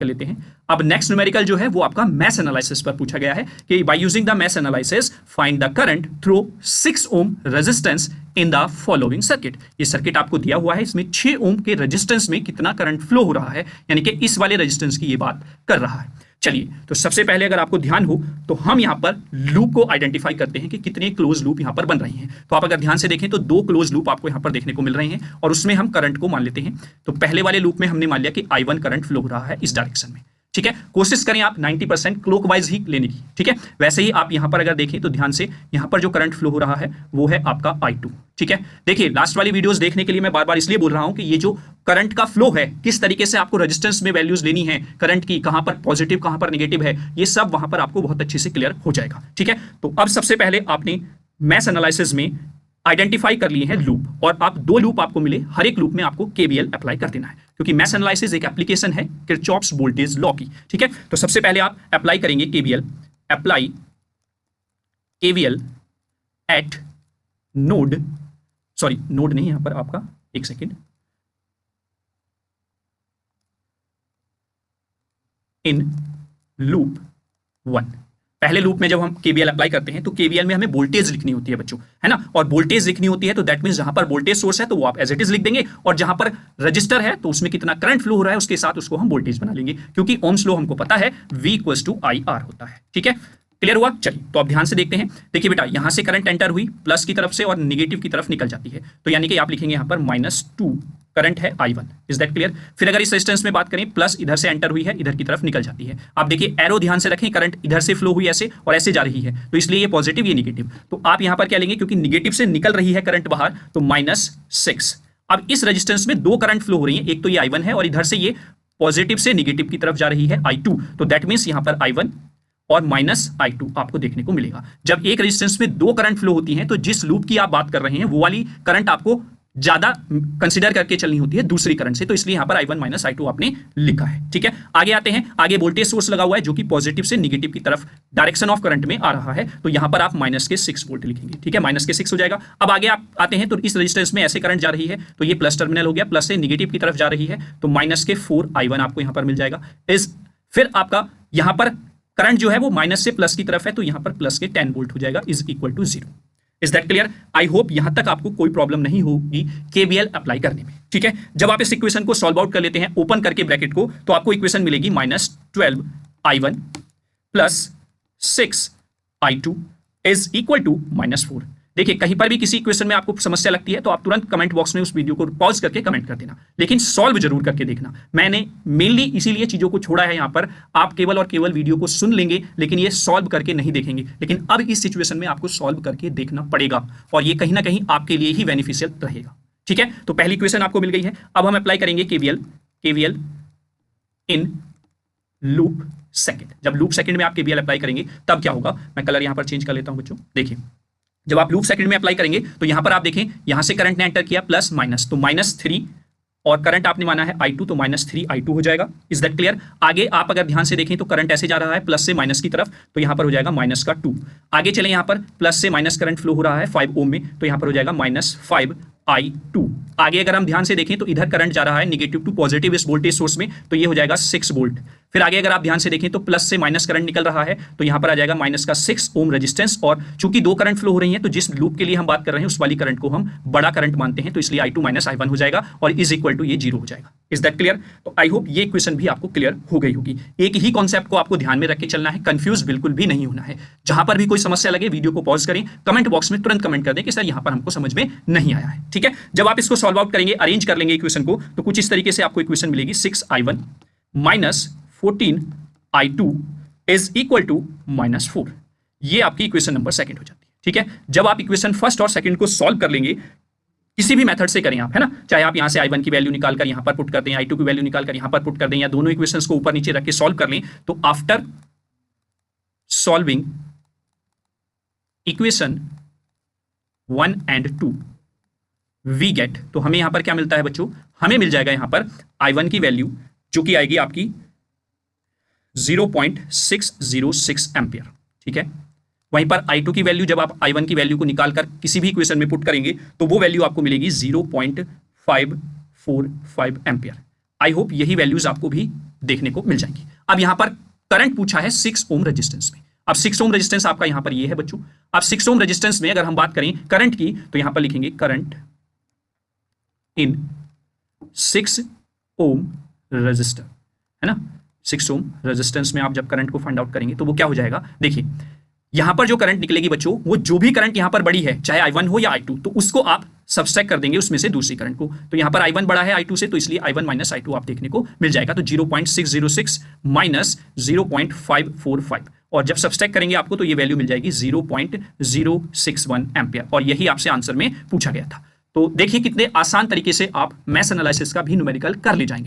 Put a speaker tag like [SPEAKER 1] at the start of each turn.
[SPEAKER 1] कर लेते हैं। अब नेक्स्ट न्यूमेरिकल जो है वो आपका मैश एनालिसिस पर पूछा गया है कि by using the mesh analysis find the current through 6 ohm resistance in the following circuit. ये सर्किट आपको दिया हुआ है, इसमें 6 ओम के रेजिस्टेंस में कितना करंट फ्लो हो रहा है, यानी कि इस वाले रेजिस्टेंस की ये बात कर रहा है। चलिए, तो सबसे पहले अगर आपको ध्यान हो तो हम यहां पर लूप को आइडेंटिफाई करते हैं कि कितने क्लोज लूप यहां पर बन रही हैं। तो आप अगर ध्यान से देखें तो 2 क्लोज लूप आपको यहां पर देखने को मिल रहे हैं और उसमें हम करंट को मान लेते हैं। तो पहले वाले लूप में हमने मान लिया कि I1 करंट फ्लो हो रहा है इस डायरेक्शन में, ठीक है। कोशिश करें आप 90% क्लॉकवाइज ही लेने की, ठीक है। वैसे ही आप यहां पर अगर देखें तो ध्यान से यहां पर जो करंट फ्लो हो रहा है वो है आपका I2, ठीक है। देखिए, लास्ट वाली वीडियोस देखने के लिए मैं बार बार इसलिए बोल रहा हूं कि ये जो करंट का फ्लो है, किस तरीके से आपको रेजिस्टेंस में वैल्यूज लेनी है करंट की, कहां पर पॉजिटिव कहां पर नेगेटिव है, ये सब वहां पर आपको बहुत अच्छे से क्लियर हो जाएगा, ठीक है। तो अब सबसे पहले आपने मैश एनालिसिस में आइडेंटिफाई कर लिए हैं लूप, और आप 2 लूप आपको मिले, हर एक लूप में आपको केवीएल अप्लाई कर देना है, क्योंकि मैश एनालिसिस एक एप्लीकेशन है किरचॉफ्स वोल्टेज लॉ की, ठीक है। तो सबसे पहले आप अप्लाई करेंगे KVL, apply KVL eight node, sorry node नहीं यहां पर आपका, एक सेकेंड, इन लूप 1। पहले लूप में जब हम केवीएल अप्लाई करते हैं तो केवीएल में हमें वोल्टेज लिखनी होती है बच्चों, है ना, और वोल्टेज लिखनी होती है तो दैट मींस जहां पर वोल्टेज सोर्स है तो वो आप एज इट इज लिख देंगे, और जहां पर रजिस्टर है तो उसमें कितना करंट फ्लो हो रहा है उसके साथ उसको हम वोल्टेज बना लेंगे, क्योंकि ओम्स लॉ हमको पता है V = IR होता है, ठीक है। क्लियर हुआ? चलिए, तो आप ध्यान से देखते हैं। देखिए बेटा, यहां से करंट एंटर हुई प्लस की तरफ से और निगेटिव की तरफ निकल जाती है, तो यानी कि आप लिखेंगे यहां पर -2 करंट है I1। Is that clear? फिर अगर इस रेजिस्टेंस में बात करें, प्लस इधर से एंटर हुई है, इधर की तरफ निकल जाती है। आप देखिए एरो ध्यान से रखें, करंट इधर से फ्लो हुई ऐसे और ऐसे जा रही है, तो इसलिए ये पॉजिटिव ये निगेटिव। तो आप यहां पर क्या लेंगे, क्योंकि निगेटिव से निकल रही है करंट बाहर, तो -6। अब इस रेजिस्टेंस में 2 करंट फ्लो हो रही है, एक तो ये I1 है और इधर से ये पॉजिटिव से निगेटिव की तरफ जा रही है I2, तो दैट मींस यहां पर I1 और -I2 आपको देखने को मिलेगा। जब एक रेजिस्टेंस में 2 करंट फ्लो होती हैं तो जिस लूप की आप बात कर रहे हैं वो वाली करंट आपको ज्यादा कंसीडर करके चलनी होती है दूसरी करंट से, तो इसलिए यहां पर I1 -I2 आपने लिखा है, ठीक है। आगे आते हैं, आगे वोल्टेज सोर्स लगा हुआ है जो कि पॉजिटिव से निगेटिव की तरफ डायरेक्शन ऑफ करंट में आ रहा है, तो यहां पर आप -6 वोल्ट लिखेंगे, ठीक है, -6 हो जाएगा। अब आगे आप आते हैं तो इस रेजिस्टेंस में ऐसे करंट जा रही है तो ये प्लस टर्मिनल हो गया, प्लस से निगेटिव की तरफ जा रही है, तो -4 I1 आपको यहां पर मिल जाएगा। फिर आपका यहां पर करंट जो है वो माइनस से प्लस की तरफ है, तो यहां पर प्लस के 10 वोल्ट हो जाएगा, is equal to 0। Is that clear? I hope यहां तक आपको कोई प्रॉब्लम नहीं होगी केवीएल अप्लाई करने में, ठीक है। जब आप इस इक्वेशन को सॉल्व आउट कर लेते हैं ओपन करके ब्रैकेट को, तो आपको इक्वेशन मिलेगी -12 I1 plus 6 I2 is equal to -4। देखिए, कहीं पर भी किसी इक्वेशन में आपको समस्या लगती है तो आप तुरंत कमेंट बॉक्स में उस वीडियो को पॉज करके कमेंट कर देना, लेकिन सॉल्व जरूर करके देखना। मैंने मेनली इसीलिए चीजों को छोड़ा है यहां पर, आप केवल और केवल वीडियो को सुन लेंगे लेकिन ये सॉल्व करके नहीं देखेंगे, लेकिन अब इस सिचुएशन में आपको सॉल्व करके देखना पड़ेगा और ये कहीं ना कहीं आपके लिए ही बेनिफिशियल रहेगा, ठीक है। तो पहली इक्वेशन आपको मिल गई है। अब हम अप्लाई करेंगे केवीएल इन लूप सेकंड। जब लूप सेकंड में आप केवीएल अप्लाई करेंगे तब क्या होगा, मैं कलर यहां पर चेंज कर लेता हूं बच्चों। देखिए, जब आप लूप सेकंड में अप्लाई करेंगे तो यहां पर आप देखें, यहां से करंट ने एंटर किया प्लस माइनस, तो -3 और करंट आपने माना है I2, तो -3 I2 हो जाएगा। Is that clear? आगे आप अगर ध्यान से देखें तो करंट ऐसे जा रहा है प्लस से माइनस की तरफ, तो यहां पर हो जाएगा -2। आगे चले, यहां पर प्लस से माइनस करंट फ्लो हो रहा है 5 ओम में, तो यहां पर हो जाएगा -5 I2। आगे अगर हम ध्यान से देखें तो इधर करंट जा रहा है निगेटिव टू पॉजिटिव इस वोल्टेज सोर्स में, तो ये हो जाएगा 6 वोल्ट। फिर आगे अगर आप ध्यान से देखें तो प्लस से माइनस करंट निकल रहा है, तो यहां पर आ जाएगा -6 ओम रेजिस्टेंस, और चूंकि 2 करंट फ्लो हो रही हैं तो जिस लूप के लिए हम बात कर रहे हैं उस वाली करंट को हम बड़ा करंट मानते हैं, तो इसलिए I2 -I1 हो जाएगा और इज इक्वल टू ये 0 हो जाएगा। Is that clear? तो आई होप ये क्वेश्चन भी आपको क्लियर हो गई होगी। एक ही कॉन्सेप्ट को आपको ध्यान में रख के चलना है, कंफ्यूज बिल्कुल भी नहीं होना है। जहां पर भी कोई समस्या लगे वीडियो को पॉज करें, कमेंट बॉक्स में तुरंत कमेंट कर दें कि सर यहां पर हमको समझ में नहीं आया है, ठीक है। जब आप इसको सॉल्व आउट करेंगे, अरेंज कर लेंगे इक्वेशन को, तो कुछ इस तरीके से आपको इक्वेशन मिलेगी 6I1 -14 I2 is equal to -4। ये आपकी इक्वेशन नंबर सेकंड हो जाती है, ठीक है। जब आप इक्वेशन फर्स्ट और सेकंड को सॉल्व कर लेंगे, किसी भी मेथड से करें आप, है ना, चाहे आप यहां से I1 की वैल्यू निकालकर यहां पर पुट कर दें, I2 की वैल्यू निकालकर यहां पर पुट कर दें, या दोनों इक्वेशंस को ऊपर नीचे रख के सॉल्व कर लें, तो after solving equation 1 and 2 we get, तो हमें यहां पर क्या मिलता है बच्चों, हमें मिल जाएगा यहां पर I1 की वैल्यू जो कि आएगी आपकी 0.606 एम्पियर, ठीक है। वहीं पर I2 की वैल्यू, जब आप I1 की वैल्यू को निकालकर किसी भी इक्वेशन में पुट करेंगे तो वो वैल्यू आपको मिलेगी 0.545 एम्पियर। आई होप यही वैल्यूज आपको भी देखने को मिल जाएंगी। अब यहां पर करंट पूछा है 6 ओम रेजिस्टेंस में। अब 6 ओम रेजिस्टेंस आपका यहां पर ये है बच्चों। अब 6 ओम रेजिस्टेंस में अगर हम बात करें करंट की, तो यहां पर लिखेंगे करंट इन 6 ओम रेजिस्टर, है ना। 6 ओम रेजिस्टेंस में आप जब करंट को फाइंड आउट करेंगे तो वो क्या हो जाएगा, देखिए यहां पर जो करंट निकलेगी बच्चों, वो जो भी करंट यहां पर बड़ी है, चाहे I1 हो या I2, तो उसको आप सबट्रैक्ट कर देंगे उसमें से दूसरी करंट को। तो यहां पर I1 बड़ा है I2 से, तो इसलिए I1 माइनस I2 आप देखने को मिल जाएगा। तो 0.606 माइनस 0.545, और जब सबट्रैक्ट करेंगे आपको तो ये वैल्यू मिल जाएगी 0.061 एम्पियर, और यही आपसे आंसर में पूछा गया था। तो देखिए कितने आसान तरीके से आप मैथ एनालिसिस का भी न्यूमेरिकल कर ले जाएंगे।